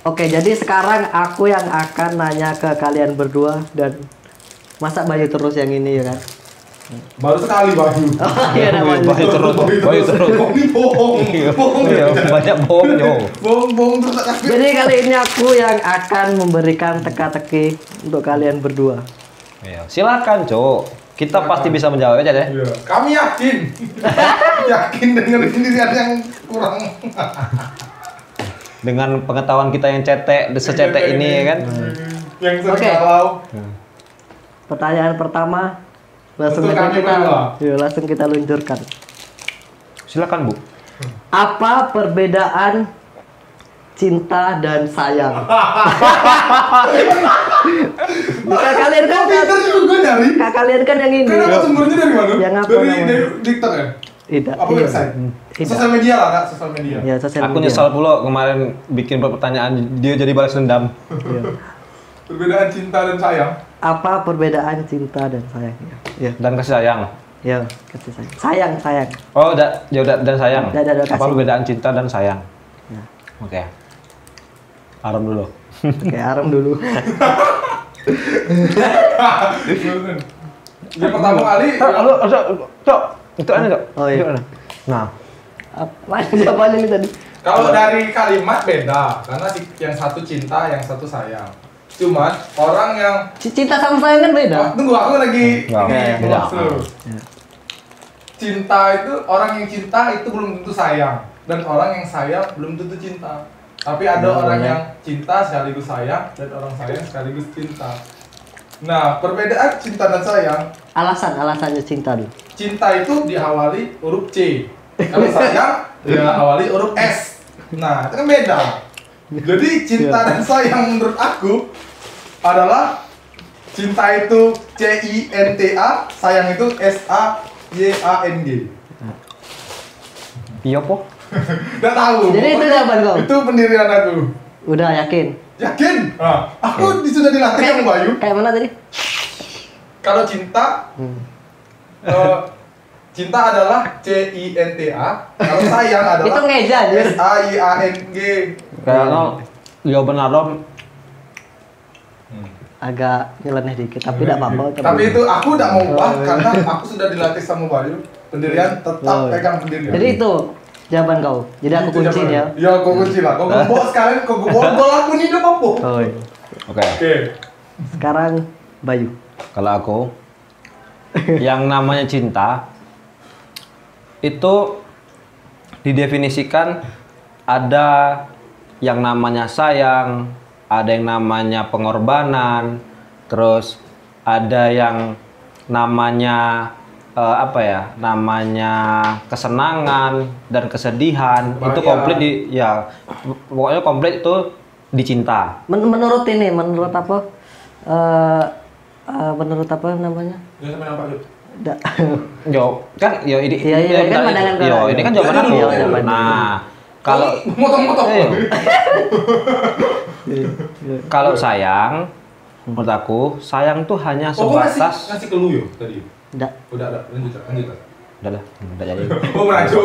Oke, jadi sekarang aku yang akan nanya ke kalian berdua dan masa Bayu terus yang ini ya kan? Baru sekali Bayu. Oh iya, ada Bayu. Bayu terus. Ini bohong. Bohong. Iya, banyak bohong yo. Bohong terus tak kasih. Jadi kali ini aku yang akan memberikan teka-teki untuk kalian berdua. Iya, silakan, Cok. Kita pasti bisa menjawab aja deh. Iya, kami yakin. Yakin dengan sendirian yang kurang. Dengan pengetahuan kita yang secetek ini ya kan. Yang sering Oke. galau. Pertanyaan pertama langsung Untuk aja kami kita, berdua. langsung kita luncurkan. Silakan, Bu. Apa perbedaan cinta dan sayang? Bukan kalian kan, Pintar juga nyari. kalian kan yang ini. Kenapa sumbernya dari mana? Yang apa Dari namanya? TikTok ya? Tidak. Apa iya. website? Tidak. Sosial media lah, Kak, sosial media. Ya, sosial Aku media. nyesal pula kemarin bikin pertanyaan dia jadi balas dendam. Iya. Perbedaan cinta dan sayang. Apa perbedaan cinta dan sayang? Ya. Dan kasih sayang. Ya, kasih sayang. Sayang, sayang. Oh, dan sayang. Udah, Apa kasih. perbedaan cinta dan sayang? Ya. Oke. Aram dulu. Oke, Aram dulu. Yang pertama kali. Halo, Cok. Itu aneh, Cok. Oh, iya. Itu aneh. Nah, Apa jawabannya ini tadi? Kalau dari kalimat beda, karena yang satu cinta, yang satu sayang. Cuman orang yang Cinta sama sayang kan beda. tunggu aku lagi Enggak, ini beda. bahas dulu. Ya. Cinta itu orang yang cinta itu belum tentu sayang, dan orang yang sayang belum tentu cinta. Tapi ada Ya, orang boleh. yang cinta sekaligus sayang dan orang sayang sekaligus cinta. Nah, perbedaan cinta dan sayang, Alasannya cinta dulu. cinta itu diawali huruf C. Kalau sayang diawali huruf S. Nah, itu kan beda. Jadi cinta dan sayang menurut aku adalah cinta itu CINTA, sayang itu SAYANG. iya po. Nggak tahu. Jadi itu jawaban kau? Itu pendirian aku. Udah yakin? Yakin? Nah, aku sudah dilatih sama Bayu. Kayak mana tadi? Kalau cinta, cinta adalah CINTA. Kalau sayang Itu adalah ngeja anjir. SAYANG. Kayaknya jawaban Aram Agak nyeleneh dikit, tapi tidak apa-apa. coba. Tapi itu aku tidak mau ubah Oh, iya. karena aku sudah dilatih sama Bayu. Pendirian tetap Oh, iya. pegang pendirian. Jadi itu jawaban kau. Jadi aku Itu kunci jawaban. ya. Ya, aku kunci lah. Kau gembok sekalian, kau gembok aku nih udah apa? Oh, iya. Oke. Oke. Sekarang Bayu. Kalau aku yang namanya cinta itu didefinisikan ada yang namanya sayang, ada yang namanya pengorbanan, terus ada yang namanya apa ya? Namanya kesenangan dan kesedihan. Itu Bahagia. komplit pokoknya komplit itu dicinta. Menurut ini, menurut apa? Menurut apa namanya? Ya, sampai nampak dulu. Da- Yo, kan yo ini Iya, iya, kan pandangan yo, kalian. ini kan jawaban Iya, aku. iya, jawaban. Nah, kalau Motong-motong. kalau sayang menurut aku sayang tuh hanya Oh, kau sebatas ngasih ke lu yo tadi. da- Udah ada, lanjut. udah lah, udah jadi. Oh, merajo.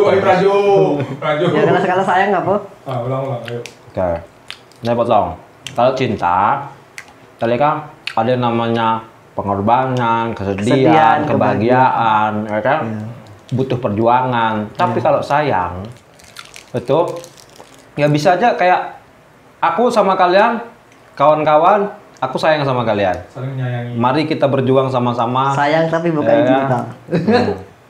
Ya karena sekali sayang apa? Ah, ulang, ayo. Oke. Ini potong. Kalau cinta, tadi kan ada yang namanya pengorbanan, Kesedihan, kesedihan, kebahagiaan, ya kan? Iya. Butuh perjuangan. Tapi kalau sayang, itu ya bisa aja kayak aku sama kalian, kawan-kawan, aku sayang sama kalian. Saling menyayangi. Mari kita berjuang sama-sama. Sayang tapi bukan Ya. cinta.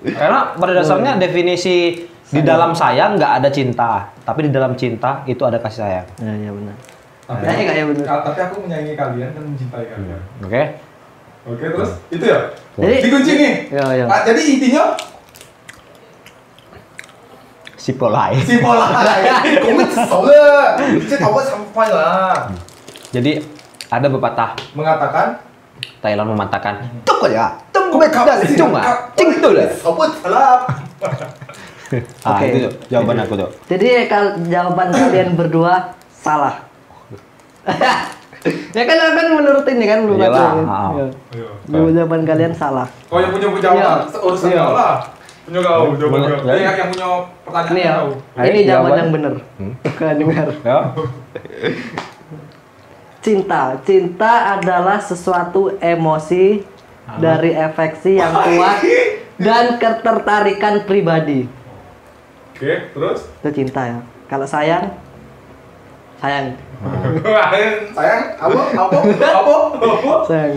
Karena pada dasarnya definisi di dalam sayang nggak ada cinta, tapi di dalam cinta itu ada kasih sayang. Ya, ya benar. Tapi, Ya, iya, iya, bener. tapi aku menyayangi kalian dan mencintai kalian. Oke? Oke, terus itu ya. Jadi Dikunci nih. ya, ya. Ah, jadi intinya Si polai. si pola. Kamu tahu lah. Saya tahu sampai lah. Jadi ada pepatah Mengatakan Thailand mematakan, tunggu ya, tunggu dari cuma, cing tuh lah. Sobat salah. Ah, Oke. itu jawaban aku tuh. Jadi jawaban kalian berdua salah. Ya kan menurut ini kan belum Iyalah, ada. ah. Ya. Jawaban kalian salah. Kau yang punya jawaban, Iya. urusan Iya. kau lah. Punya kau, jawaban Boleh. kau. Yang punya pertanyaan Ini ya. kau. Ini jawaban Jawaban. yang benar. Bukan dengar. Ya. Cinta adalah sesuatu emosi dari afeksi yang kuat dan ketertarikan pribadi. Oke, terus? Itu cinta ya. Kalau sayang, sayang, Sayang, apa? sayang.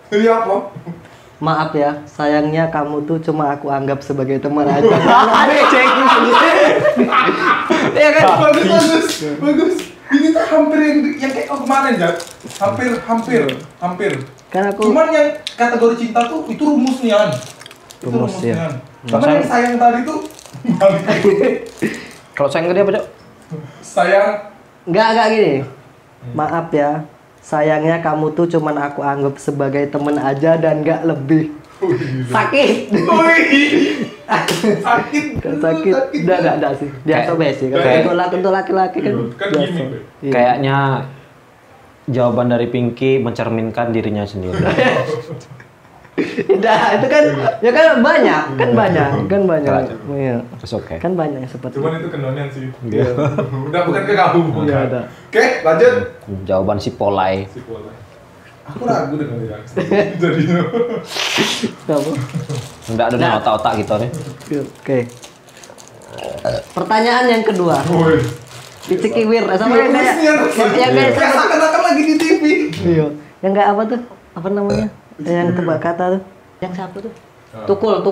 Iya apa? Maaf ya, sayangnya kamu tuh cuma aku anggap sebagai teman aja. Iya kan? Bagus. Ini tuh hampir yang kayak kemarin ya. Hampir. Kan aku Cuman yang kategori cinta tuh itu rumusnya. Itu Rumus, ya. rumusnya. Cuman yang sayang tadi tuh balik. Kalau sayang ke dia apa, Cok? Sayang. enggak gini. Maaf ya, sayangnya kamu tuh cuman aku anggap sebagai temen aja dan enggak lebih. Sakit. Sakit. Sakit. Enggak sih. Biasa sih. Untuk laki-laki kan. Kan biasa. gini. Iya. Kayaknya jawaban dari Pinky mencerminkan dirinya sendiri. Tidak, itu kan ya kan banyak. Iya. Terus oke. Kan banyak seperti Cuman itu kenonian sih. Iya. Udah bukan ke kamu. Iya, ada. Oke, lanjut. Jawaban si Polai. Si Pola. Aku ragu dengan dia. Jadinya. Apa? Enggak ada Nah. otak-otak gitu nih. Oke. Pertanyaan yang kedua. Woi. Dicikiwir sama yang kayak yang kayak Kayak seakan-akan lagi di TV. iya. Yang kayak apa tuh? Apa namanya? Yang tebak kata tuh. Yang siapa tuh? Tukul.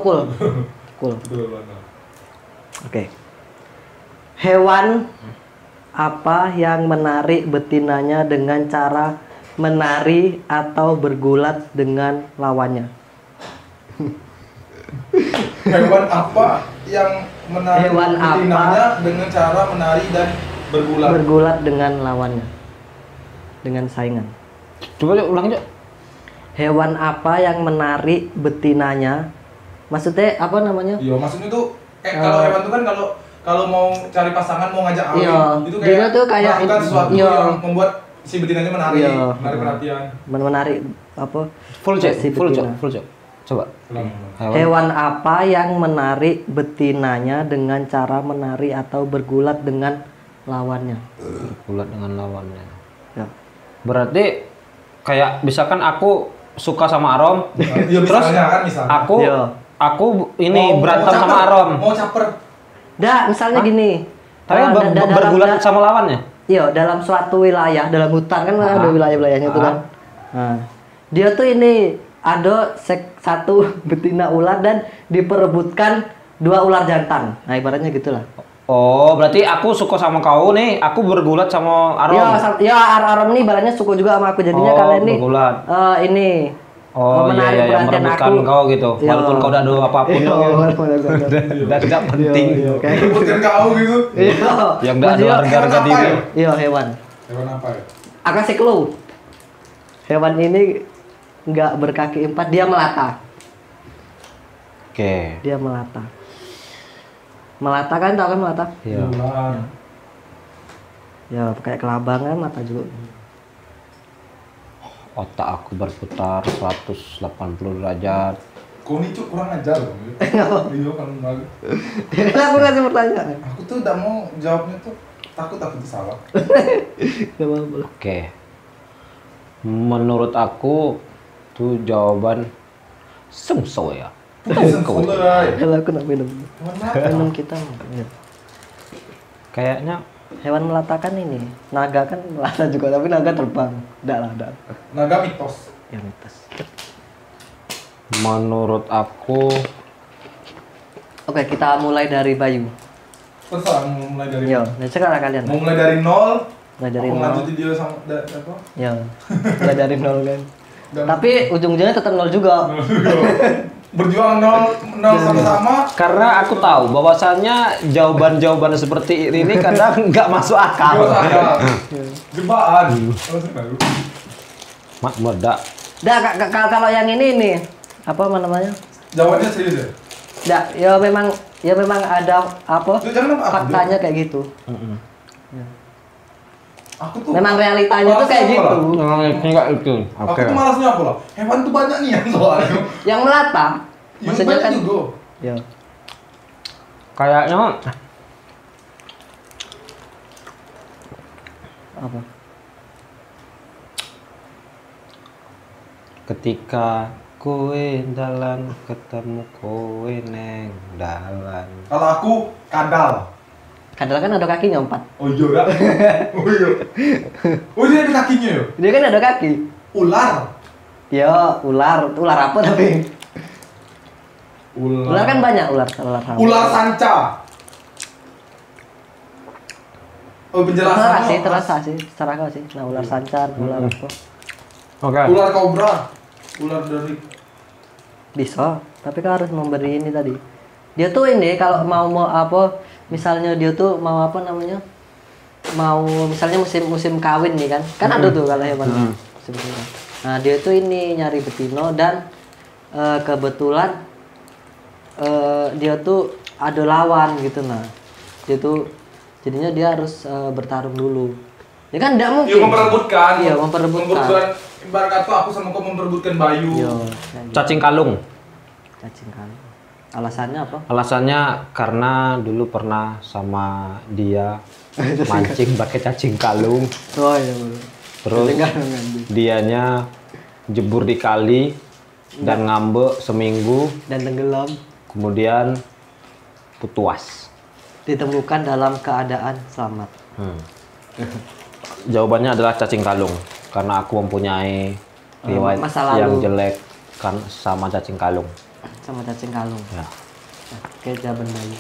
Betul banget. Oke. Hewan apa yang menarik betinanya dengan cara menari atau bergulat dengan lawannya? Hewan apa yang menarik Hewan apa? betinanya dengan cara menari dan bergulat? Bergulat dengan lawannya. Dengan saingan. Coba Cok, ulangi, Cok. Hewan apa yang menarik betinanya? Maksudnya apa namanya? Iya, maksudnya tuh kayak kalau hewan tuh kan kalau mau cari pasangan mau ngajak awin Iya, itu dia tuh kayak melakukan sesuatu iya. yang membuat si betinanya menarik, Iya. menarik perhatian. Menarik apa? Full Cok, si full Cok, betina. full Cok. Coba. Hewan apa yang menarik betinanya dengan cara menari atau bergulat dengan lawannya? Bulat dengan lawannya. Ya. Berarti kayak misalkan aku suka sama Arom, Iya, terus misalnya. aku Iya. ini Mau berantem caper, sama Arom. Mau caper. Misalnya gini. Tapi bergulat sama lawannya. Iya, dalam suatu wilayah, dalam hutan kan ada wilayah-wilayahnya itu kan. Nah, dia tuh ini ada satu betina ular dan diperebutkan 2 ular jantan. Nah, ibaratnya gitulah. Oh, berarti aku suka sama kau nih, aku bergulat sama Arom. Ya, Arom nih ibaratnya suka juga sama aku. Jadinya Oh, kalian nih bergulat. ini Oh iya, menarik yang perhatian merebutkan aku. kau gitu. Iya. Walaupun kau udah ada apapun Iya, gitu. walaupun ada apapun. Dan tidak penting. Iya, kayak Rebutkan kau gitu. Iya. Yang enggak ada Maksudnya harga hewan apa diri. ya? Iya, hewan. Hewan apa ya? Aku kasih clue. Hewan ini nggak berkaki 4, dia melata. Oke. Dia melata. Melata kan, tau kan melata? Iya. Ular. Ya, kayak kelabangan mata juga. Otak aku berputar 180 derajat. Kau nih Cuk, kurang ajar loh. Iya kan bagus. Kan aku kasih pertanyaan. Aku tuh udah mau jawabnya tuh takut aku tuh salah. Gak apa-apa. Oke. Menurut aku tuh jawaban sumso ya. Mulai. Kalau aku nak minum. Hewan apa? Minum kita. Ya. Kayaknya Hewan melata kan ini. Naga kan melata juga, tapi naga terbang. Enggak lah, enggak. Naga mitos. Ya mitos. menurut aku Oke, kita mulai dari Bayu. Terserah mau mulai dari. Yo, nah sekarang kalian. Mau mulai dari nol. Mulai dari Aku nol. lanjutin dia sama apa? Ya, mulai dari nol kan. Dan- Tapi ujung-ujungnya tetap nol juga. Berjuang nol sama-sama. karena aku tahu bahwasannya jawaban-jawaban seperti ini kadang nggak masuk akal. Gak sadar. Jebakan. Oh, sebentar. Mak meledak. Dah, kalau yang ini nih, apa namanya? Jawabannya serius ya? Dah, ya memang ada apa? Itu jangan apa? Faktanya kayak gitu. Aku tuh. Memang realitanya tuh kayak malasnya apa gitu. Enggak itu. lah? Aku tuh malasnya apa lah? Hewan tuh banyak nih yang soalnya. Yang melata, Yang maksudnya banyak kan. juga. Ya. Kayaknya Apa? Ketika kowe dalan ketemu kowe neng dalan. Kalau aku kadal. Kadal kan ada kakinya 4. Oh iya, dah. Oh iya. Oh dia ada kakinya ya? Dia kan ada kaki. Ular. Ya, ular. Ular apa tapi? Ular kan banyak ular. Ular sanca. Oh penjelasannya. Terasa sih. Secara kau sih. Nah, ular sancar, ular apa? Oke. Ular kobra. Ular dari. Bisa, tapi kan harus memberi ini tadi. Dia tuh ini kalau mau apa, misalnya dia tuh mau apa namanya? Mau misalnya musim kawin nih kan. Kan ada tuh kalau hewan. Musim kawin. Nah, dia tuh ini nyari betina dan kebetulan dia tuh ada lawan gitu nah. Dia tuh jadinya dia harus bertarung dulu. Ya kan enggak mungkin. Iya memperebutkan. Iya, memperebutkan. Ibarat kata aku sama kau memperebutkan Bayu. Iya. Cacing kalung. Cacing kalung. Alasannya apa? Alasannya karena dulu pernah sama dia mancing pakai cacing kalung. Oh iya betul. Terus dianya jebur di kali dan ngambek seminggu. Dan tenggelam. Kemudian putuas. Ditemukan dalam keadaan selamat. Jawabannya adalah cacing kalung karena aku mempunyai riwayat masa lalu. yang jelek kan sama cacing kalung. Sama cacing kalung. Ya. Oke, jawaban Bayu.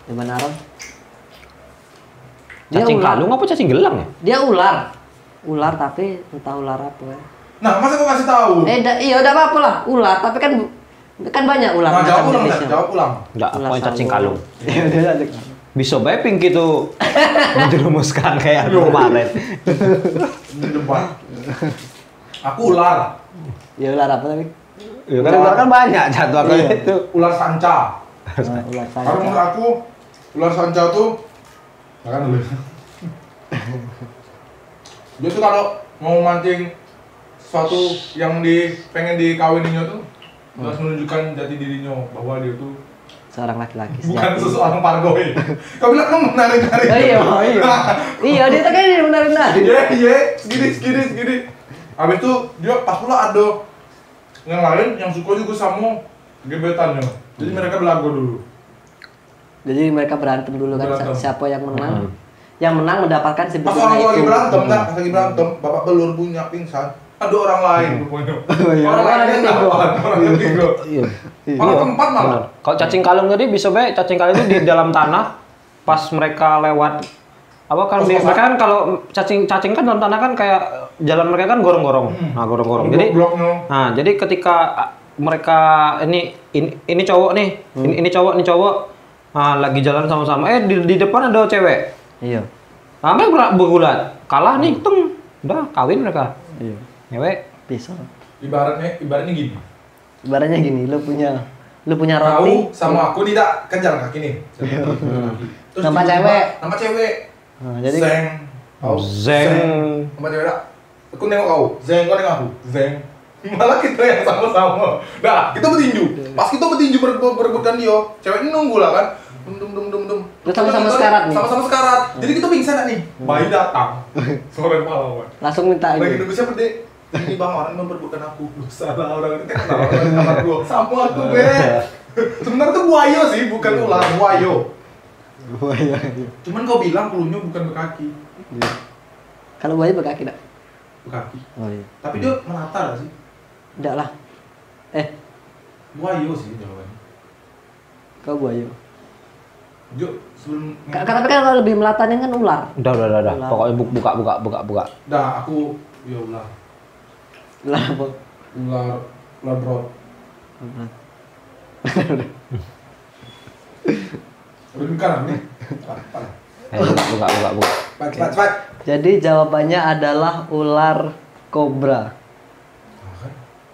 Gimana Ron? Cacing kalung apa cacing gelang ya? Dia ular. Ular tapi entah ular apa ya. Nah, masa kau kasih tahu? Iya udah apa-apa lah. Ular tapi kan banyak ular. Nah, jawab ulang, jenisnya. jawab ulang. Enggak, Ular pokoknya cacing salur. kalung. Iya, dia cacing kalung. Bisa bae Pinky tuh menjerumuskan kayak kemarin. Ini debat. Aku ular. Ya ular apa tapi? Ya kan ular kan banyak jatuh aku Iya. itu. Ular sanca. Ular Kalau menurut sanca. aku ular sanca tuh makan dulu. Dia tuh kalau mau mancing sesuatu yang pengen dikawininya tuh harus menunjukkan jati dirinya bahwa dia tuh Seorang laki-laki. bukan sejati. seseorang pargoi. Kau bilang kamu menarik-narik. Oh, iya. Iya, dia tuh kayak menarik-narik. Iya, segini. Habis itu dia pas pula ada yang lain yang suka juga sama gebetannya. Jadi mereka belagu dulu. Jadi mereka berantem dulu kan Berantem. siapa yang menang. Yang menang mendapatkan si Pas betina orang tua lagi itu. berantem, nah, pas lagi berantem, bapak belur punya pingsan. Ada orang lain rupanya. iya. Orang lain yang Orang dapat, orang ketiga. Iya. Orang keempat malah. Benar. Kalau cacing kalung tadi bisa bae cacing kalung itu di dalam tanah pas mereka lewat apa kan mereka kan kalau cacing kan dalam tanah kan kayak jalan mereka kan gorong-gorong. Nah, gorong-gorong. Jadi Blok-bloknya. nah, jadi ketika mereka ini cowok nih, ini cowok. Nah, lagi jalan sama-sama. Di depan ada cewek. Iya. Nah, mereka bergulat. Kalah nih, teng. Udah kawin mereka. Iya. Cewek. Bisa. Ibaratnya gini. Ibaratnya gini, lu punya roti. Kau sama aku tidak kejar kaki nih. Terus Nama tiba-tiba, cewek. Nama cewek. Nah, jadi Zeng. Kau Zeng. Nama cewek tak? Aku nengok kau. Zeng, kau nengok aku. Zeng. Malah kita yang sama-sama. Nah, kita bertinju. Pas kita bertinju berebutkan dia, cewek ini nunggu lah kan. Dum. Lu sama-sama sekarat nih. Sama-sama sekarat. Jadi kita pingsan nih. Bayi datang. Sore malam. langsung minta Lagi ini. nunggu siapa dek? Ini bang orang memperebutkan aku. Lu salah orang ini kan kenal orang kamar gua. Sama aku be. Sebenarnya tuh buaya sih, bukan ular, buaya. Iya. Cuman kau bilang klunya bukan berkaki. Kalau buaya berkaki enggak? Berkaki. Oh iya. Tapi dia melata gak sih? Enggak lah. Buaya sih jawabannya. Kau buaya. Jo, sebelum Tapi kan kalau lebih melatanya kan ular. Udah. Ular. Pokoknya buka. Dah aku ya ular. Ular apa? Ular bro. Ular. Udah bukan nih. Buka. Cepat. Jadi jawabannya adalah ular kobra.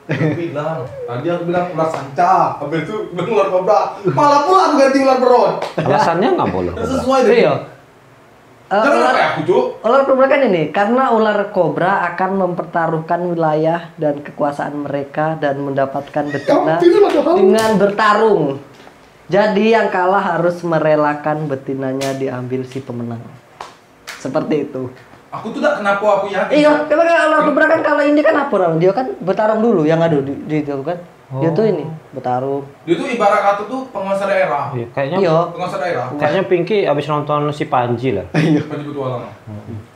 Aku bilang, tadi aku bilang ular sanca, habis itu bilang ular kobra. Malah pula aku ganti ular beron. Alasannya nggak boleh. Udah sesuai deh. Iya. Jangan Ular- kayak aku, Cuk. Ular kobra kan ini, karena ular kobra akan mempertaruhkan wilayah dan kekuasaan mereka dan mendapatkan betina dengan bertarung. Jadi yang kalah harus merelakan betinanya diambil si pemenang. Seperti itu. Aku tuh tak kenapa aku yakin. Iya, karena kalau Cobra kan kalau ini kan apa namanya? Dia kan bertarung dulu yang ada di itu kan. Dia tuh ini bertarung. Dia tuh ibarat kata tuh penguasa daerah. Iya, kayaknya Iya. Penguasa daerah. kayaknya Pinky abis nonton si Panji lah. Panji Petualangan.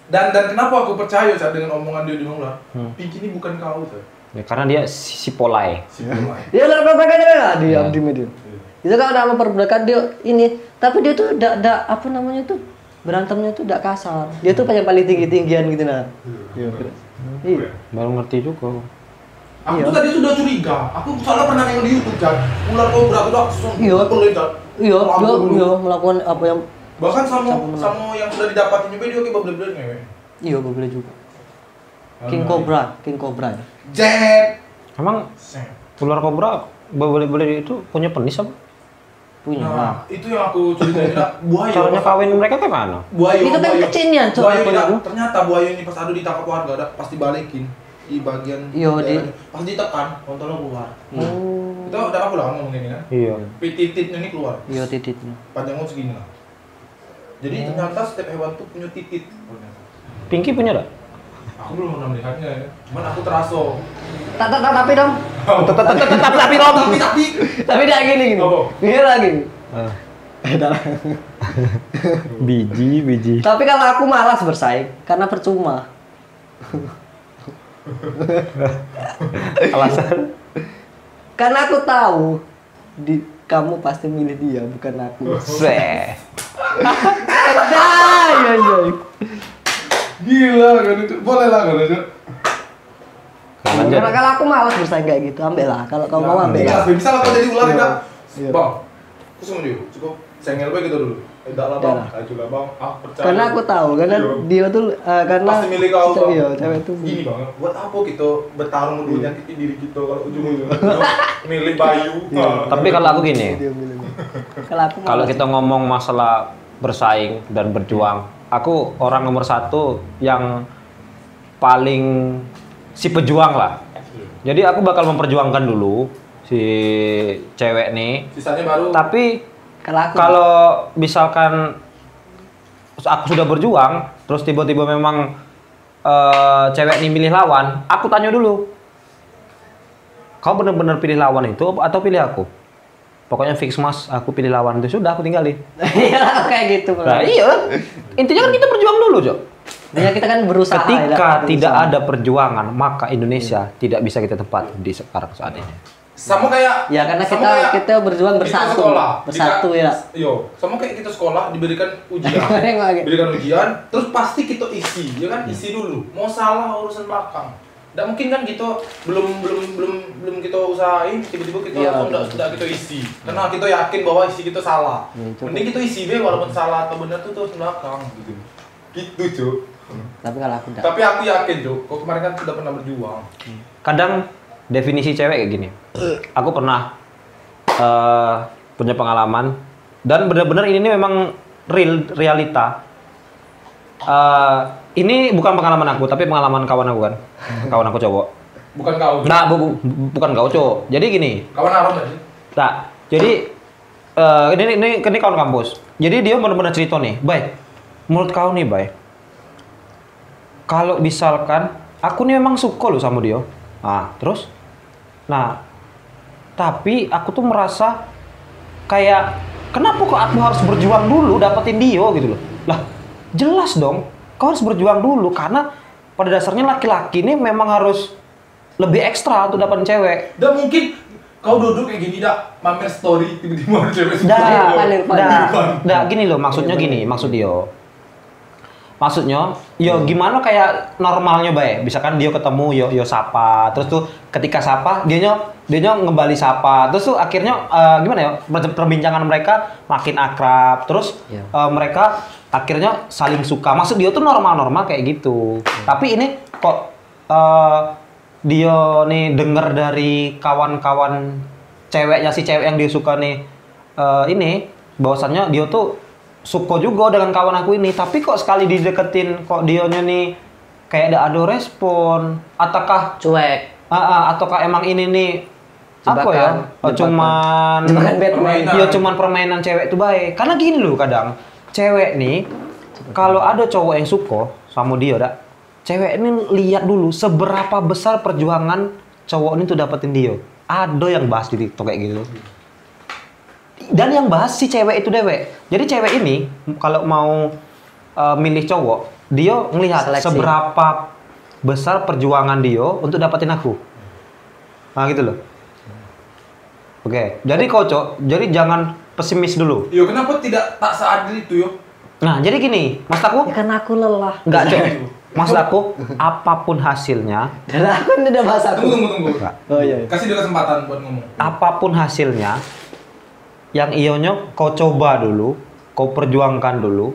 Dan kenapa aku percaya saat dengan omongan dia di ular? Pinky ini bukan kau, Sat. Ya, karena dia si polai. Si Pulai. Dia udah perbudakan dia dia Iya. di media. Itu kan udah memperbudakan dia ini, tapi dia tuh enggak apa namanya tuh berantemnya tuh enggak kasar. Dia tuh paling tinggi-tinggian gitu nah. Iya. Baru ngerti juga. Aku tuh tadi sudah curiga. Aku soalnya pernah nengok di YouTube, Jan. Ular kobra tuh langsung Iya. meledak. Iya, Lampu dia dulu. iya melakukan apa yang Bahkan sama yang sudah didapatin juga dia kayak bener-bener ngewe. iya gue boleh juga. King Cobra. Jet. Emang Set. ular kobra boleh itu punya penis apa? Punya. Nah, itu yang aku curigain tidak buaya. Caranya kawin mereka kayak mana? Buaya. Itu kan kecilnya, Cok, Buaya apa tidak. itu? Ternyata buaya ini pas adu ditangkap warga, ada pasti balikin di bagian. Iya, daerahnya. Pas ditekan, kontolnya keluar. Oh. Itu udah aku lah ngomong ini kan. Iya. Titiknya ini keluar. Iya titiknya. Panjangnya segini lah. Jadi ternyata setiap hewan tuh punya titik. Pinky punya dah? Aku belum pernah melihatnya ya. Cuman aku terasa. Tapi dong. Tapi Rob. Tapi dia gini. Apa? Ini lagi. Biji. Tapi kalau aku malas bersaing karena percuma. Alasan? Karena aku tahu kamu pasti milih dia bukan aku. Seh. Ya. Gila kan itu. Boleh lah kan itu. Lanjut. Karena kalau aku malas bersaing kayak gitu, ambil lah. Kalau kamu mau ambil lah. Iya, bisa lah kau jadi ular Iya. tidak? Iya. Bang, aku sama dia. Cukup sengel baik gitu dulu. Tidak lah bang, Jangan. ayo lah bang. Ah percaya. Karena aku tahu, karena Iya. dia tuh karena Pasti milik kau bang. Iya, cewek tuh. Gini bang, buat apa kita bertarung untuk nyakitin diri kita kalau ujung-ujungnya milih Bayu. Tapi kalau aku gini, Dia milih. Kalau aku kalau malas. kita ngomong masalah bersaing dan berjuang, aku orang nomor satu yang paling si pejuang lah. Jadi aku bakal memperjuangkan dulu si cewek nih. Sisanya baru. Tapi Kalau aku kalau misalkan aku sudah berjuang, terus tiba-tiba memang cewek ini milih lawan, aku tanya dulu, kau benar-benar pilih lawan itu atau pilih aku? Pokoknya fix mas, aku pilih lawan itu sudah aku tinggalin. Iya kayak gitu. Nah iya, intinya kan kita berjuang dulu, Jok. Dia kita kan berusaha. Ketika ya, tidak berusaha. ada perjuangan, maka Indonesia tidak bisa kita tempat di sekarang saat ini. Sama kayak. Ya karena sama kayak kita berjuang kita bersatu. sekolah, Bersatu ya. Yo, sama kayak kita sekolah diberikan ujian. Nggak. Diberikan ujian, terus pasti kita isi, ya kan? Isi dulu. Mau salah urusan belakang. Nggak mungkin kan kita belum kita usahain, tiba-tiba kita Iya, langsung betul. nggak kita isi. Karena kita yakin bahwa isi kita salah. Iya, coba. Mending kita isi deh walaupun salah atau benar tuh terus belakang gitu. Gitu, Cuk. Tapi kalau aku enggak. Tapi aku yakin, Cuk. Kau kemarin kan sudah pernah berjuang. Kadang definisi cewek kayak gini. Aku pernah punya pengalaman dan benar-benar ini memang realita. Ini bukan pengalaman aku, tapi pengalaman kawan aku kan. Kawan aku cowok. Bukan kau. Cuk. Nah, bukan kau cowok. Jadi gini. Kawan Aron tadi. Nah, jadi ini kawan kampus. Jadi dia benar-benar cerita nih, baik. Menurut kau nih, baik. Kalau misalkan aku nih memang suka loh sama dia. Nah, terus? Nah, tapi aku tuh merasa kayak kenapa kok aku harus berjuang dulu dapetin dia gitu loh. Lah, jelas dong. Kau harus berjuang dulu karena pada dasarnya laki-laki ini memang harus lebih ekstra untuk dapetin cewek. Dan mungkin kau duduk kayak gini dak mamer story tiba-tiba ada cewek suka. Gini loh, maksudnya gini, maksud dia. Maksudnya, gimana kayak normalnya baik. Misalkan dia ketemu, yo sapa. Terus tuh ketika sapa, dia ngembali sapa. Terus tuh akhirnya gimana ya? Perbincangan mereka makin akrab. Terus mereka akhirnya saling suka. Maksud dia tuh normal-normal kayak gitu. Tapi ini kok dia nih denger dari kawan-kawan ceweknya si cewek yang dia suka nih ini bahwasannya dia tuh suka juga dengan kawan aku ini, tapi kok sekali dideketin kok dionya nih kayak ada respon, ataukah Cuek. ataukah emang ini nih apa ya? Cuman Batman. ya cuman permainan cewek tuh baik. Karena gini loh kadang cewek nih kalau ada cowok yang suka sama dia, dak, cewek ini lihat dulu seberapa besar perjuangan cowok ini tuh dapetin dia. Ada yang bahas di TikTok kayak gitu. Dan yang bahas si cewek itu dewek. Jadi cewek ini kalau mau milih cowok, dia ngelihat Seleksi. seberapa besar perjuangan dia untuk dapetin aku. Nah gitu loh. Oke, jadi kocok, jadi jangan pesimis dulu. Yo, kenapa tidak tak seadil itu yo? Nah, jadi gini, maksud aku, Ya kan aku lelah. enggak, Cok. Maksud aku, apapun hasilnya, Dan aku ini udah bahas aku. Tunggu. Oh iya. Kasih dia kesempatan buat ngomong. apapun hasilnya, yang ionyo kau coba dulu, kau perjuangkan dulu,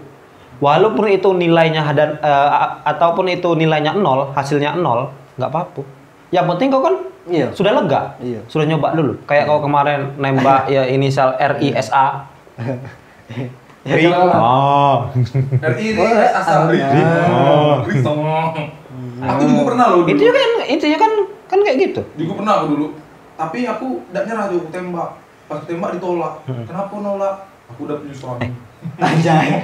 walaupun itu nilainya dan ataupun itu nilainya 0, hasilnya 0, nggak apa-apa. Yang penting kau kan Iya. sudah lega, Iya. sudah nyoba dulu. Kayak kau kemarin nembak ya inisial RISA. Ya, kalau- Oh. RI ini asal Ridi. Aku juga pernah loh. Itu kan kayak gitu. Juga pernah aku dulu. Tapi aku tidak nyerah juga, aku tembak. Pas tembak ditolak. Kenapa nolak? Aku udah punya suami. Anjay.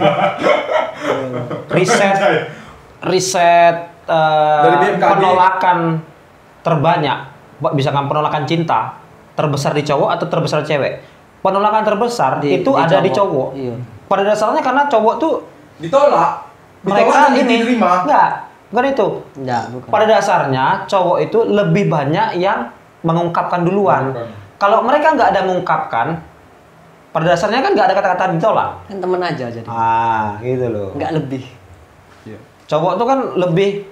riset Dari BMKG. penolakan terbanyak, misalkan penolakan cinta terbesar di cowok atau terbesar cewek. Penolakan terbesar itu ada di cowok. Iya. Pada dasarnya karena cowok tuh Ditolak. mereka dan ini diterima. bukan itu. Enggak, bukan. Pada dasarnya cowok itu lebih banyak yang mengungkapkan duluan. Bukan. Kalau mereka nggak ada mengungkapkan, pada dasarnya kan nggak ada kata-kata ditolak. Kan temen aja jadi. Gitu loh. Enggak lebih. Cowok tuh kan lebih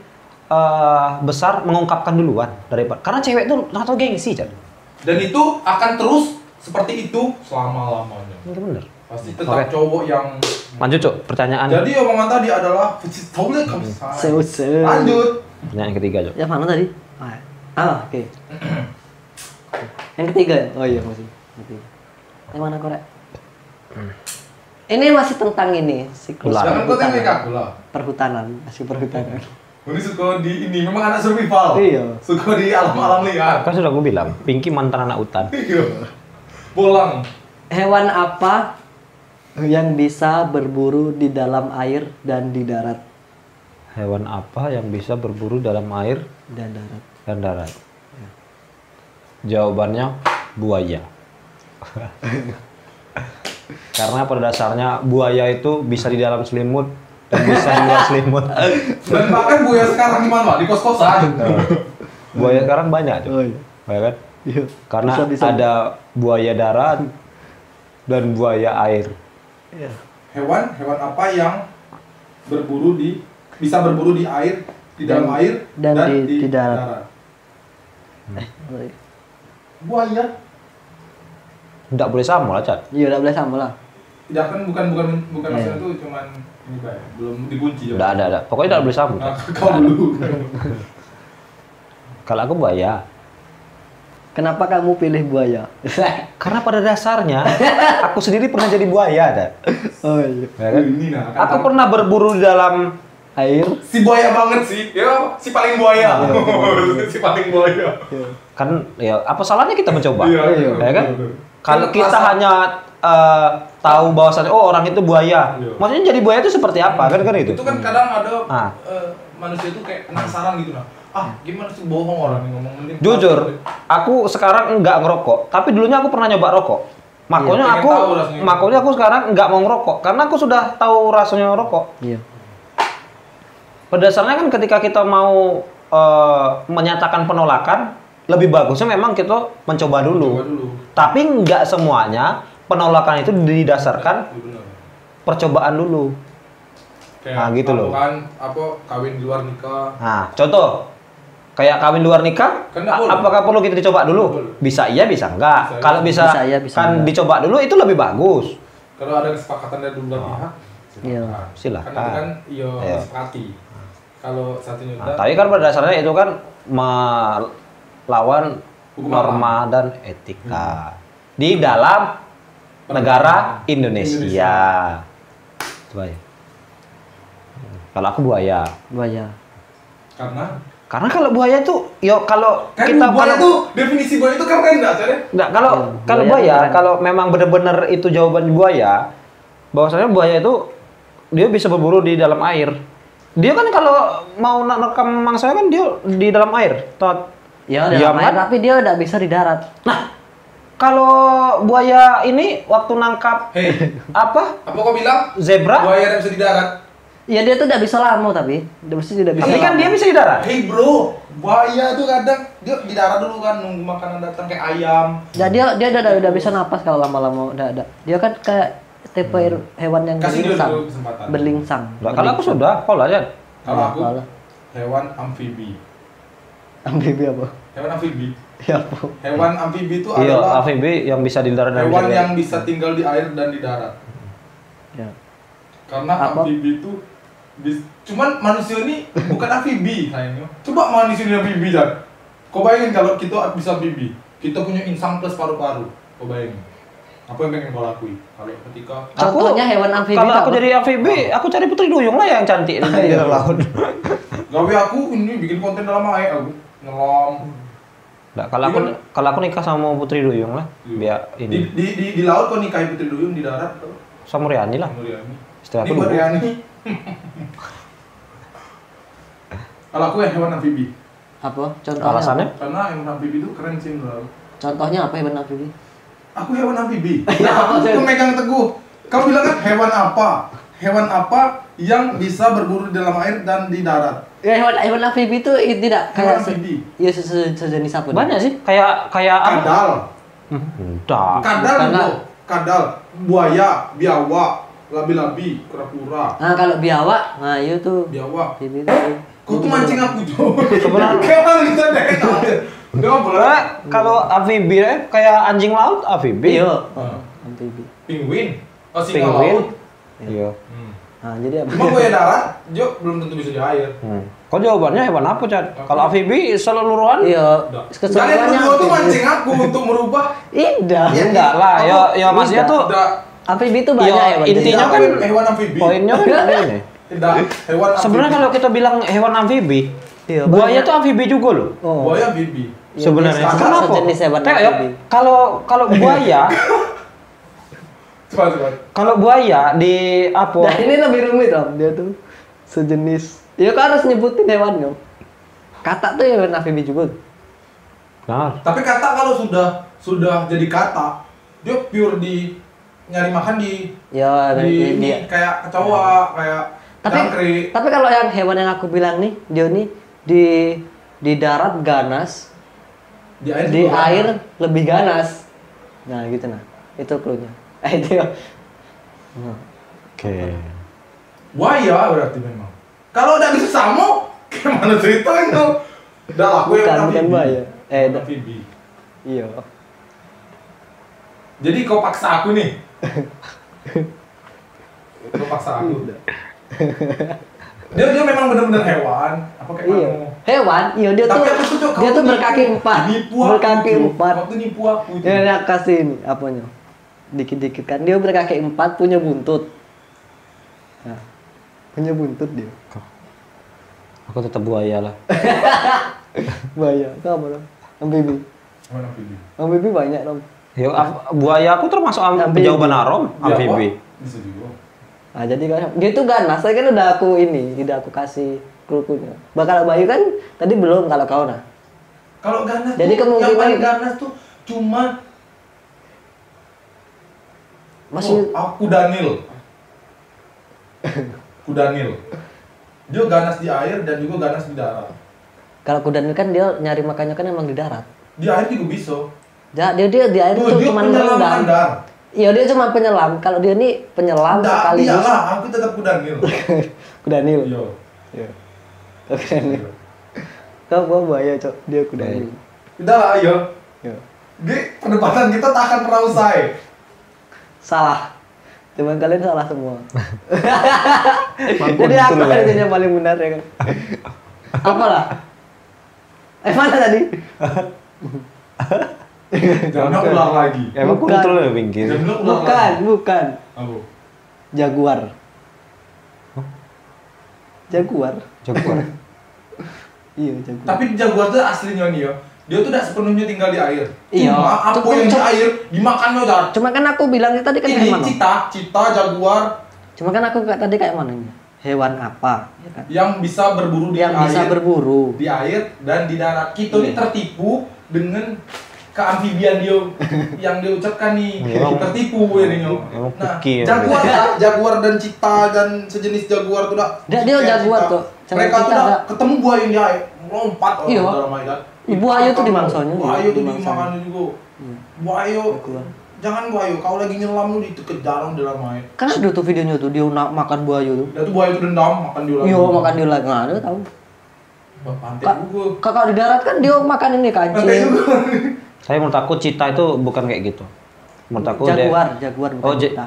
besar mengungkapkan duluan daripada karena cewek tuh atau gengsi, Cak. Dan itu akan terus seperti itu selama-lamanya. Itu bener. Pasti tetap Oke. cowok yang Lanjut, Cuk. Pertanyaan Jadi omongan tadi adalah taule kamu Seuser. Lanjut. pertanyaan ketiga, Cuk. Yang mana tadi? Oke. Yang ketiga ya? Oh iya masih. Ketiga. Yang mana korek? Ini masih tentang ini siklus Ular. Jangan kau tengok perhutanan. aku lah. Perhutanan, masih perhutanan. Ini suka di ini memang anak survival. Iya. Suka di alam-alam liar. Kan sudah gue bilang, Pinky mantan anak hutan. Iya. Bolang. Hewan apa yang bisa berburu di dalam air dan di darat? Hewan apa yang bisa berburu dalam air Dan darat. dan darat? Jawabannya buaya. Karena pada dasarnya buaya itu bisa di dalam selimut dan bisa di luar selimut. Dan bahkan buaya sekarang di mana? Di kos-kosan. Buaya sekarang banyak, Cuk. Oh iya. Ya kan? Iya. Karena Bisa. ada buaya darat dan buaya air. Iya. Hewan apa yang bisa berburu di air, di dalam air dan di darat. Buaya. Nggak boleh sama lah, Cat. Iya, udah boleh sama lah. Tidak kan bukan Iya. maksudnya itu cuman ini Pak, belum dikunci. Nggak ada. Pokoknya nggak boleh sama. Nah, kau dulu. Kalau aku buaya. Kenapa kamu pilih buaya? Karena pada dasarnya, aku sendiri pernah jadi buaya, ada. Oh iya. Ya kan? Ini nah. Aku pernah berburu di dalam Air. Si buaya banget sih. Ya, si paling buaya. Si paling buaya. kan ya apa salahnya kita mencoba, Iya. ya kan? Betul. Kalau Kan kita rasa- hanya tahu bahwasannya oh orang itu buaya, Iya. maksudnya jadi buaya itu seperti apa kan itu? Itu kan kadang ada Ah. manusia itu kayak penasaran gitu nah. Gimana sih bohong orang yang ngomong mending Jujur, aku sekarang nggak ngerokok, tapi dulunya aku pernah nyoba rokok. Makanya Iya, aku, pengen tahu rasanya. makanya aku sekarang nggak mau ngerokok karena aku sudah tahu rasanya rokok. Iya. Pada dasarnya kan ketika kita mau menyatakan penolakan, lebih bagusnya memang kita mencoba dulu. Coba dulu. Tapi nggak semuanya penolakan itu didasarkan Iya, benar. percobaan dulu. Kayak Nah, gitu loh. Kan kawin di luar nikah. Nah, contoh kayak kawin luar nikah, Kan nggak boleh. apakah perlu kita dicoba dulu? Nggak boleh. Bisa iya, bisa enggak. Bisa Kalau iya. bisa, Bisa iya, bisa kan enggak. dicoba dulu itu lebih bagus. Kalau ada kesepakatan dari dua pihak, Iya. Silakan. Kan itu kan iya Iya. sepakati. Kalau satunya Nah, tapi kan pada dasarnya itu kan melawan Hukum norma dan etika di dalam negara Indonesia. Itu aja. Kalau aku buaya. Buaya. karena Kalau buaya itu, yo kalau kan kita buaya kalau tuh definisi buaya itu keren nggak sih? enggak, kalau Iya, kalau buaya buaya, itu keren. kalau memang benar-benar itu jawaban buaya, bahwasanya buaya itu dia bisa berburu di dalam air. Dia kan kalau mau rekam mangsa kan dia di dalam air. Ya, Diam dalam air, kan? tapi dia udah bisa di darat. Nah, kalau buaya ini waktu nangkap Hei, apa? apa kau bilang? Zebra? Buaya yang bisa di darat. Ya dia tuh udah bisa lama tapi, dia mesti tidak bisa. Tapi kan lama. dia bisa di darat. Hei bro, buaya tuh kadang dia di darat dulu kan nunggu makanan datang kayak ayam. Ya, dia udah bisa napas kalau lama-lama udah ada. Dia kan kayak tipe hewan yang Kasih dia berlingsang. dulu kesempatan. Berlingsang. Nah, kalau aku sudah, kau lah Jan. Kalau aku Kalau hewan amfibi. amfibi apa? Hewan amfibi. Ya apa? Hewan amfibi itu Iya, adalah amfibi yang bisa di darat dan hewan bisa di yang bisa tinggal di air dan di darat. Ya. Karena Apa? amfibi itu cuman manusia ini bukan amfibi sayangnya. Coba manusia ini amfibi dan kau bayangin kalau kita bisa amfibi, kita punya insang plus paru-paru. Kau bayangin. Apa yang pengen kau lakui kalau ketika Contohnya hewan amfibi Kalau itu aku apa? jadi amfibi, aku cari putri duyung lah yang cantik di dalam laut. gawe aku ini bikin konten dalam air aku nyelam Nah, kalau aku nikah sama putri duyung lah, biar ini di laut kau nikahi putri duyung, di darat kau sama Riani lah. sama Riani. Setelah Ini aku buat nunggu. Riani. Kalau aku ya hewan amfibi. Apa? Contohnya? Alasannya? Karena hewan amfibi itu keren sih menurut aku. Contohnya apa hewan amfibi? Aku hewan amfibi. Ya, Nah, aku maksudnya- pemegang teguh. Kau bilang kan hewan apa? Hewan apa yang bisa berburu di dalam air dan di darat? Ya hewan amfibi itu tidak Hewan kayak amfibi. ya sejenis apa? nih? Banyak sih, kayak apa? Kadal. Udah. Kadal Karena- bro. Kadal, buaya, biawak, labi-labi, kura-kura. Nah kalau biawak, nah itu Biawak. amfibi itu. Kau tuh mancing aku Jo. Sebenarnya- Kayak kita deh. Udah boleh. Nah, kalau amfibi kayak anjing laut amfibi. Iya. Hmm. Amfibi. Penguin. Oh, singa Penguin. laut. Iya. Nah jadi apa? Cuma buaya darat, Jo belum tentu bisa di air. Kok jawabannya hewan apa, Chan? Kalau amfibi seluruhan? Iya. Kalian Keseluruhannya berdua tuh amfibi. mancing aku untuk merubah. Indah. Ya, Enggak lah, Aku- ya maksudnya Tidak. tuh Tidak. Amfibi itu banyak Iya, ya. Bang. intinya Tidak, kan- hewan amfibi. poinnya kan ini. Tidak, hewan amfibi. Sebenarnya kalau kita bilang hewan amfibi, Iya, buaya banyak. tuh amfibi juga loh. Oh. buaya amfibi. Iya, Sebenarnya. dia Kenapa? sejenis hewan Kayak ya, amfibi. kalau buaya, Coba. kalau buaya di apa? Nah ini lebih rumit om, dia tuh sejenis. Ya kan harus nyebutin hewannya. Kata tuh hewan amfibi juga. Nah, Tapi kata kalau sudah jadi kata, dia pure di nyari makan di Ya di dia. kayak kecoa, kayak jangkrik. Tapi kalau yang hewan yang aku bilang nih, dia nih di darat ganas, Di air. di juga air ganas. lebih ganas. Nah gitu nah, itu cluenya. Itu ya. oke. Buaya berarti memang. Kalau udah bisa samo, gimana ceritanya? Udah lah, aku Bukan, hewan bukan amfibi. buaya. Hewan amfibi. Iya. Jadi kau paksa aku nih. Kau paksa aku. Dia memang benar-benar hewan. Apa kayak Iya. kamu? Hewan, iya dia tuh Tapi aku tuh, Cok, dia kamu tuh nipu. berkaki empat. Nipu aku, Berkaki Cok. empat. Waktu nipu aku itu. Ya, dia kasih ini apanya? Dikit-dikit kan dia berkaki empat punya buntut. Nah, punya buntut dia. Aku tetap buaya lah. Buaya, itu apa dong? Amfibi. Hewan amfibi. Amfibi banyak dong. Ya, buaya aku termasuk Amfibi. jawaban Arom, amfibi. Biawak, bisa juga. Nah, jadi kan dia tuh ganas, saya kan udah aku ini, udah aku kasih krukunya. Bakal Bayu kan tadi belum kalau kau nah. Kalau ganas Jadi tuh, kemungkinan- yang paling ganas tuh cuma Masih aku Daniel. Kudanil. Dia ganas di air dan juga ganas di darat. kalau kudanil kan dia nyari makannya kan emang di darat. Di air juga bisa. Ya, dia di air Tuh, tuh dia cuma penyelam merendam. andar. Iya dia cuma penyelam. Kalau dia nih penyelam Enggak, sekaligus. iyalah, aku tetap Kudanil. Kudanil. Iya. Iya. Kudanil. Kau gua buaya cok, dia kudanil. Udah lah, ayo. Iya. Di perdebatan kita tak akan pernah usai. Salah. Cuman kalian salah semua. Mangkuk Jadi aku betul, ya. yang paling benar ya kan. Apalah? Mana tadi? Jangan ulang lagi. Emang Bukan. kuntul ya pinggir. Jangan ulang Bukan, lagi. bukan. Apa? Jaguar. Jaguar. Jaguar. Iya, jaguar. Tapi jaguar tuh aslinya nih ya. Dia tuh tidak sepenuhnya tinggal di air. Iya. Cuma apa Cuma- yang di cuma- air dimakannya udah. Cuma kan aku bilang tadi kan Ini hewan. cita jaguar, Cuma kan aku tadi kayak mana nih? Hewan apa? Ya kan? Yang bisa berburu di Yang air, bisa berburu. di air dan di darat. Kita nih tertipu dengan keamfibian dia yang dia ucapkan nih. Emang- Tertipu ini. emang Nah, picky ya. jaguar lah, jaguar dan cita dan sejenis jaguar tuh dah. Dia jaguar tuh. Mereka tuh Kita dah ada- ketemu buaya yang di air, melompat Iya. dalam air kan. Buaya tuh dimangsanya. Buaya tuh Dimangsanya. dimakan juga. Buaya. Jaguar. Jangan buaya, kau lagi nyelam lu dikejar dalam air. Kan ada tuh videonya tuh dia nak makan buaya tuh. Dan tuh buaya itu dendam makan dia lagi. Iya makan dia lagi nggak ada tahu. Pantai Kak, juga. kakak di darat kan dia makan ini Pantai kancing. juga. Saya menurut aku cita itu bukan kayak gitu. Menurut aku dia Jaguar Oh, bukan cita.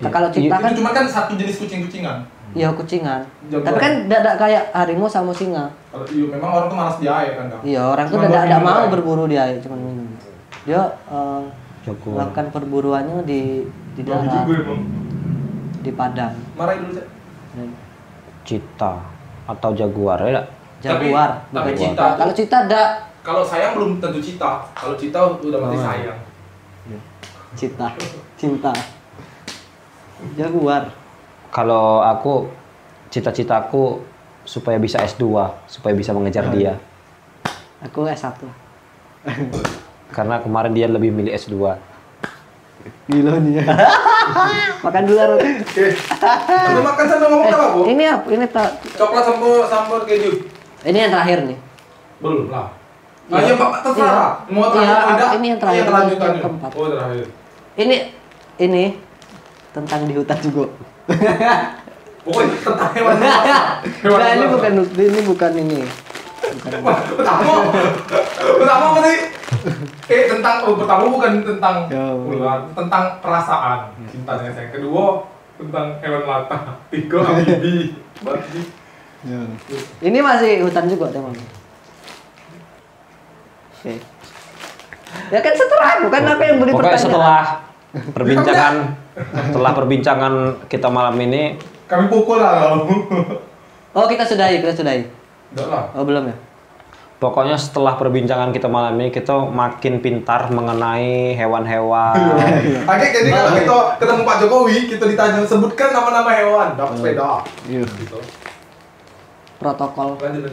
Nah, kalau cita kan Itu cuma kan satu jenis kucing-kucingan. ya kucingan. Jaguar. Tapi kan tidak kayak harimau sama singa. Kalau iya memang orang tuh malas di air kan, Kak. Iya orang tuh Cuma buat tidak minum mau air. berburu di air cuma minum. Dia jaguar. melakukan perburuannya di Babi darat, juga emang. di padang. Marahin dulu, Cak. Cita atau jaguar ya nggak? Jaguar, tapi bukan cita tuh- Kalau cita ada Kalau sayang belum tentu cita. Kalau cita udah mati sayang. cita, cinta. Jaguar. Kalau aku cita-citaku supaya bisa S2, supaya bisa mengejar dia. Aku S1. Karena kemarin dia lebih milih S2. Gila nih ya. Makan dulu Arun. Oke. Sambil makan sambil ngomong apa, Bu? Ini apa? Ini tak. Coklat sambal keju. Ini yang terakhir nih. Belum lah. Iya. Ah, ya, Pak, terserah. Mau terakhir Iya, atau tidak? ini yang terakhir, Iya, lanjutannya. yang keempat. Oh, terakhir. Ini tentang di hutan juga. Pokoknya tentang hewan buas. Hewan Nah, ini buas. bukan ini. Pertama apa sih? Pertama bukan tentang Ya. ular, tentang perasaan cintanya sayang. Kedua tentang hewan melata. Tiga amfibi. Berarti Ini masih hutan juga teman. Oke. Ya kan setelah bukan apa yang beri Pokoknya pertanyaan. setelah perbincangan kita malam ini, kami pukul lah kamu. Oh kita sudahi. Enggak lah. Oh belum ya? pokoknya setelah perbincangan kita malam ini kita makin pintar mengenai hewan-hewan. Oke, jadi kalau kita ketemu Pak Jokowi, kita ditanya sebutkan nama-nama hewan, dapat sepeda. Iya. Gitu. Protokol. Lanjut.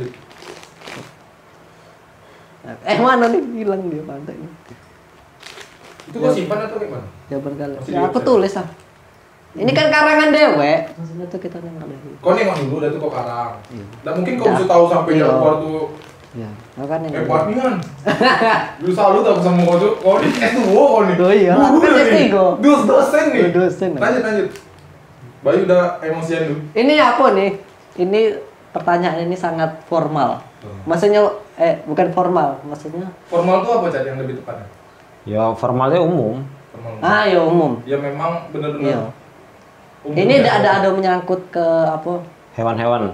Mana nih hilang dia pantai. Itu kok simpan atau gimana? Jabar kali. Masih Ya, aku di- tulis ah. Ini kan karangan dewe. Maksudnya tuh kita nengok lagi. Kau nengok dulu, dah tuh kau karang. Iya. Dan mungkin kau bisa tahu sampai Iya. jaguar tuh Ya, aku kan nengok. hebat nih kan. Lu salut aku sama kau tuh. Kau nih S2 kau nih. Oh iya, aku kan Guru nih. S3. Dosen nih. Dosen. Lanjut. Bayu udah emosian dulu. Ini apa nih? Ini pertanyaan ini sangat formal. Maksudnya bukan formal, maksudnya Formal tuh apa Cak yang lebih tepatnya? Ya formalnya umum. Formal. ya umum. Ya memang Iya. benar-benar. umum Ini ya. ada menyangkut ke apa? Hewan-hewan.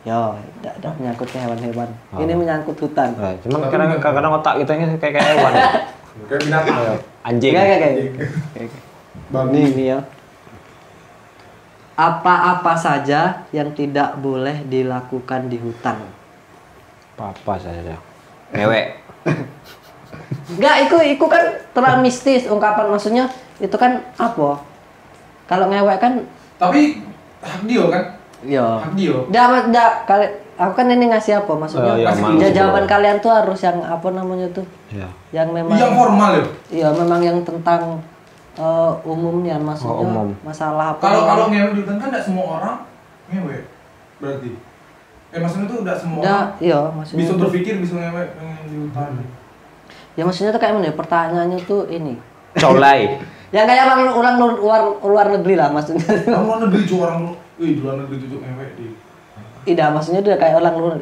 Ya, ada menyangkut ke hewan-hewan. Oh. Ini menyangkut hutan. Nah, cuman Tapi kadang-kadang otak kita ini kayak hewan. Kayak binatang. Anjing. Kayak. Babi. Ini ya. Apa-apa saja yang tidak boleh dilakukan di hutan. Apa saja. Mewek. Enggak, itu kan terlalu mistis ungkapan maksudnya itu kan apa? Kalau ngewek kan Tapi hak dia kan? ya. Hak dia. Kali aku kan ini ngasih apa maksudnya? Oh, iya, Masih malu. Jawaban kalian tuh harus yang apa namanya tuh? Ya. Yang memang Yang formal ya. Iya, memang yang tentang umumnya maksudnya Oh, umum. masalah apa? Kalau ngewek di hutan kan enggak semua orang ngewek. Berarti. Maksudnya tuh enggak semua orang iya, maksudnya bisa tuh- berpikir bisa ngewek di hutan. ya maksudnya tuh kayak mana ya? Pertanyaannya tuh ini. Colai. Yang kayak orang luar negeri lah maksudnya. Orang luar negeri cuy orang di luar negeri cuy ngewek di. Tidak, maksudnya tuh kayak orang luar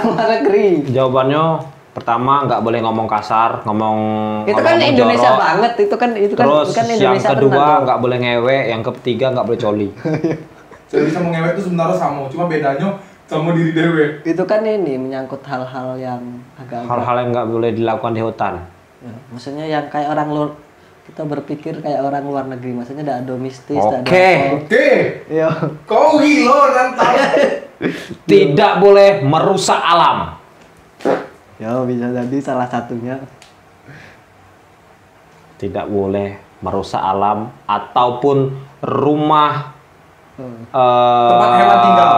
luar negeri. Jawabannya pertama nggak boleh ngomong kasar, ngomong Itu kan ngomong Indonesia jorok. banget, itu kan Terus kan yang Indonesia kedua tenang, tuh. nggak boleh ngewek, yang ketiga nggak boleh coli. Jadi sama ngewek itu sebenarnya sama, cuma bedanya sama diri dewe. Itu kan ini menyangkut hal-hal yang agak Hal-hal yang nggak boleh dilakukan di hutan. ya, maksudnya yang kayak orang luar kita berpikir kayak orang luar negeri, maksudnya ada mistis, ada Oke. apa. Oke, Iya. kau gila nantang. Tidak boleh merusak alam. Ya bisa jadi salah satunya. Tidak boleh merusak alam ataupun rumah Tempat hewan tinggal.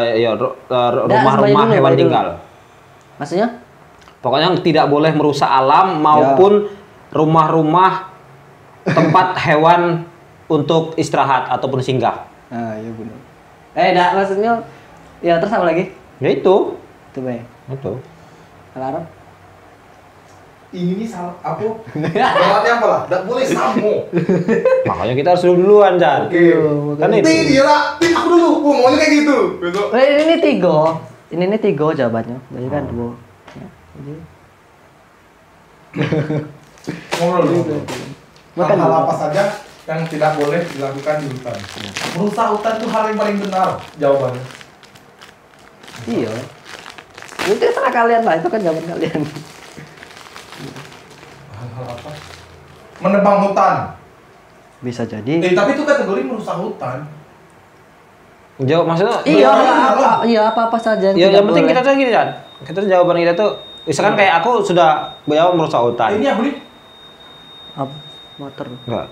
Ya, Nggak, rumah-rumah semuanya dulu, hewan dulu. tinggal. Maksudnya? Pokoknya tidak boleh merusak alam maupun rumah-rumah tempat hewan untuk istirahat ataupun singgah. Ah, iya benar. Enggak, maksudnya ya terus apa lagi? Ya itu. Itu Bay. Itu. Alarm. Ini salah apa? Jawabannya apa lah? Nggak boleh samo. Makanya kita harus duluan, Jan. Oke. Kan itu. Dia lah. Aku dulu. Maunya kayak gitu. Besok. Ini tiga. Ini tiga jawabannya. Jadi kan dua. Ya, jadi. Ngobrol dulu. Makan Hal-hal dulu. apa saja yang tidak boleh dilakukan di hutan? Merusak hutan itu hal yang paling benar jawabannya. Iya. Itu terserah kalian lah, itu kan jawaban kalian. Hal-hal apa? Menebang hutan. Bisa jadi. Tapi itu kategori merusak hutan. Jawab maksudnya. Iya, Benar. iya apa saja Ya, tidak yang penting boleh. kita tuh gini, Jan. Kita tuh jawaban kita tuh misalkan kayak aku sudah menjawab merusak hutan. Ini aku nih. Motor. Enggak.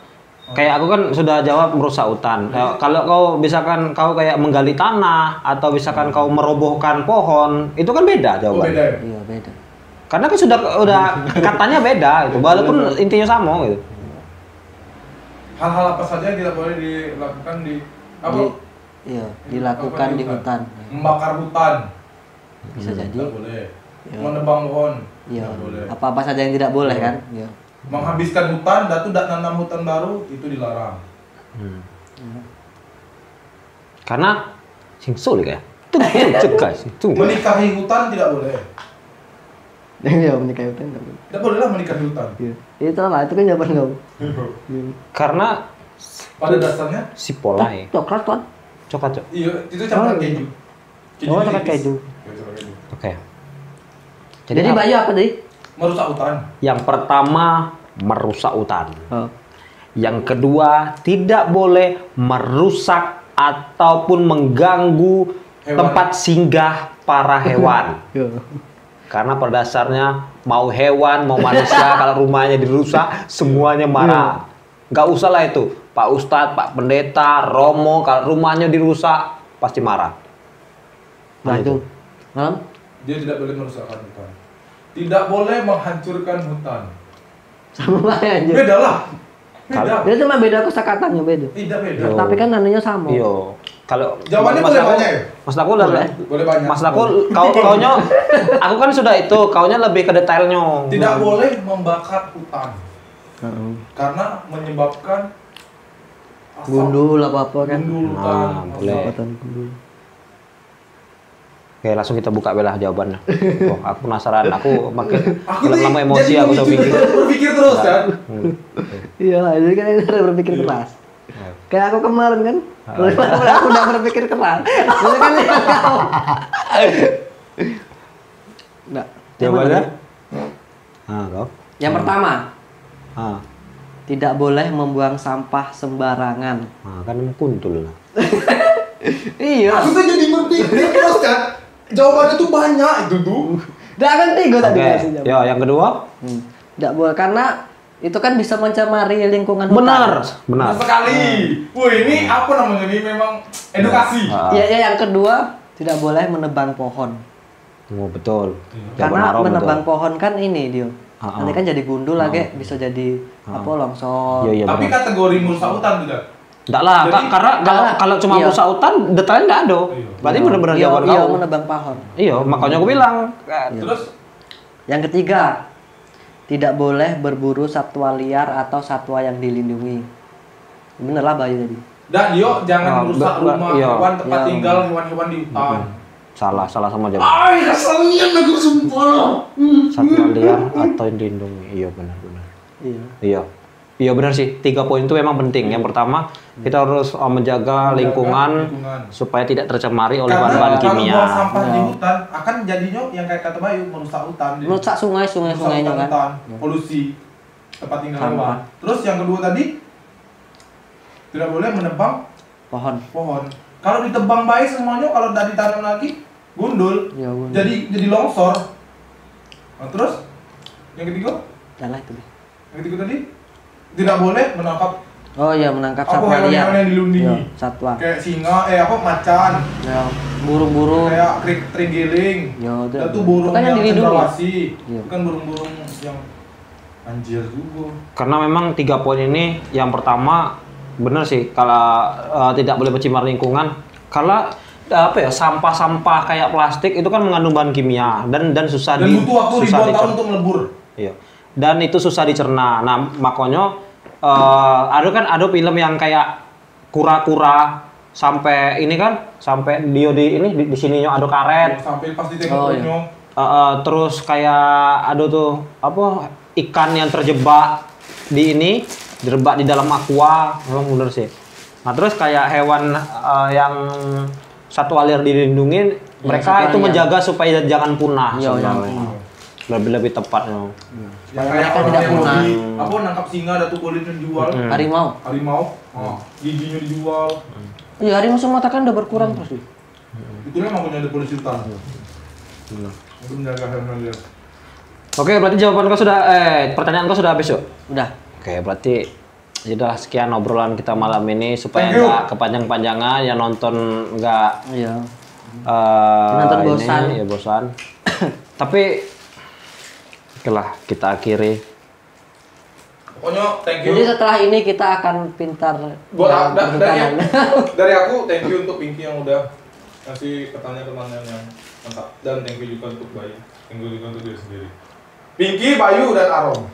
Kayak aku kan sudah jawab merusak hutan. Kalau kau misalkan kau kayak menggali tanah atau misalkan kau merobohkan pohon, itu kan beda Oh, jawabannya. beda ya? Iya, beda. Karena kan udah katanya beda itu, walaupun intinya sama gitu. Hal-hal apa saja yang tidak boleh dilakukan di apa? Iya, dilakukan di hutan. Membakar hutan. Bisa jadi. Tidak boleh. Iya. Menebang pohon. Iya. Tidak boleh. Apa-apa saja yang tidak boleh kan? Iya. Menghabiskan hutan, datu dan nanam hutan baru itu dilarang. Karena sing sulit ya. Itu guys, itu. Menikahi hutan tidak boleh. Iya, menikahi hutan enggak boleh. Tidak boleh lah menikahi hutan. Iya. Itu lah, itu kan jawaban kamu. Iya. Karena Pada dasarnya, si polai. Coklat kan? Coklat, Cok. iya itu campuran Oh, iya. keju. Oh, coklat tipis. keju. Iya, coklat keju. Oke. Jadi apa? Bayu apa tadi? Merusak hutan. Yang pertama merusak hutan. Oh. Yang kedua, tidak boleh merusak ataupun mengganggu Hewan. tempat singgah para hewan. Iya. Karena pada dasarnya mau hewan, mau manusia, kalau rumahnya dirusak, semuanya marah. Nggak usah lah itu, Pak Ustadz, Pak Pendeta, Romo, kalau rumahnya dirusak, pasti marah. Nah, itu. Malam? Dia tidak boleh merusakkan hutan. Tidak boleh menghancurkan hutan. Sama aja. Beda lah. Beda. Dia cuma beda kosakatanya beda. Tidak beda. Yo. Tapi kan anunya sama. Iya. Kalau Jawabannya maksud boleh aku- banyak ya? Maksud aku lah. Boleh. Boleh banyak. Maksud aku kaunya aku kan sudah itu, kaunya lebih ke detailnya. Tidak boleh membakar hutan Heeh. karena menyebabkan asap. Gundul apa-apa kan? Gundul hutan. Nah, boleh. Kesempatan gundul. Oke, langsung kita buka belah jawabannya. Oh, aku penasaran. Aku makin Aku film tuh lama emosi jadi aku udah memicu pikir. berpikir terus kan. Iya lah, jadi kan udah berpikir keras. Kayak aku kemarin kan, aku udah berpikir keras. Jadi kan lihat kau. Nggak. Jawabannya? Ah, kau. Yang pertama, Ah, tidak boleh membuang sampah sembarangan. kan kuntul lah. Iya. Aku tuh jadi berpikir terus kan. Jawabannya tuh banyak itu tuh. Nggak kan tiga tadi Oke. kasih jawaban. Ya, yang kedua? Nggak boleh karena itu kan bisa mencemari lingkungan hutan. Benar. Benar. Benar sekali. Wah ini apa namanya ini memang edukasi. Ah, Ya, ya, yang kedua tidak boleh menebang pohon. oh, betul. Jawaban Karena haram, menebang betul. pohon kan ini dia. Ah, Nanti kan jadi gundul lagi, bisa jadi apa longsor. Iya, iya. Tapi benar. kategori merusak hutan tidak. Enggak lah, Jadi- karena kalau Karena- kalau cuma iya. merusak hutan, detailnya enggak ada. Iya. Berarti benar-benar Iya, jawaban iya, kau. menebang pohon. Iya, makanya aku bilang. Terus Yang ketiga, tidak boleh berburu satwa liar atau satwa yang dilindungi. Bener lah Bayu tadi. dak Dio jangan Ah, merusak rumah iya. hewan tempat Iya. tinggal hewan-hewan di hutan. Salah sama jawaban. Ay, keselnya aku sumpah. Satwa liar atau yang dilindungi. Iya, benar-benar. Iya. Iya. Iya benar sih. 3 poin itu memang penting. Yang pertama, kita harus menjaga lingkungan supaya tidak tercemari oleh Karena bahan-bahan kalau kimia. buang sampah di Iya. hutan akan jadinya yang kayak kata Bayu merusak hutan. Merusak sungai-sungainya kan. hutan, polusi tempat tinggal Sampah. hewan. Terus yang kedua tadi tidak boleh menebang Pohon. pohon. Kalau ditebang baik semuanya kalau tidak ditanam lagi gundul. Iya, gundul. Jadi longsor. Nah, terus yang ketiga? Jalan itu. Yang ketiga tadi tidak boleh menangkap Oh iya, menangkap Apa satwa liar. hewan-hewan yang dilindungi? Iya, satwa. Kayak singa, macan, Ya, burung-burung. kayak terenggiling. Ya, itu. Itu burung Itu kan yang yang dilindungi. cendrawasih. Iya. Itu kan burung-burung yang anjir juga. Karena memang 3 poin ini yang pertama benar sih kalau tidak boleh mencemar lingkungan. Kalau apa ya sampah-sampah kayak plastik itu kan mengandung bahan kimia dan susah Dan butuh waktu susah ribuan tahun dicerna. untuk melebur. Iya. Dan itu susah dicerna. Nah, makanya ada film yang kayak kura-kura sampai ini kan sampai dia di sininya ada karet. Sampai pas ditengok Oh, iya. perutnya. Terus kayak ada tuh apa ikan yang terjebak terjebak di dalam aqua, memang bener sih. Nah terus kayak hewan yang satwa liar dilindungi, mereka satwa itu liar. menjaga supaya jangan punah Iya, jangan sebenarnya. punah. Lebih tepatnya. Ya, Mereka kayak orang tidak yang punah. hobi, apa nangkap singa ada tuh kulitnya dijual. Harimau. Harimau, giginya dijual. Iya, harimau Sumatera kan udah berkurang terus. Di. Itulah makanya ada polisi hutan. Untuk menjaga hewan liar. Oke, berarti jawaban kau sudah pertanyaan kau sudah habis yuk. Udah. Oke, berarti sudah sekian obrolan kita malam ini supaya Thank you. nggak kepanjang-panjangan, yang nonton nggak Iya. Nonton bosan. ya bosan. Tapi oke lah kita akhiri. Pokoknya thank you. Jadi setelah ini kita akan pintar Buat dalam dari, perhutanan. dari aku thank you untuk Pinky yang udah kasih pertanyaan-pertanyaan yang mantap, dan thank you juga untuk Bayu, thank you juga untuk diri sendiri. Pinky, Bayu, dan Arom.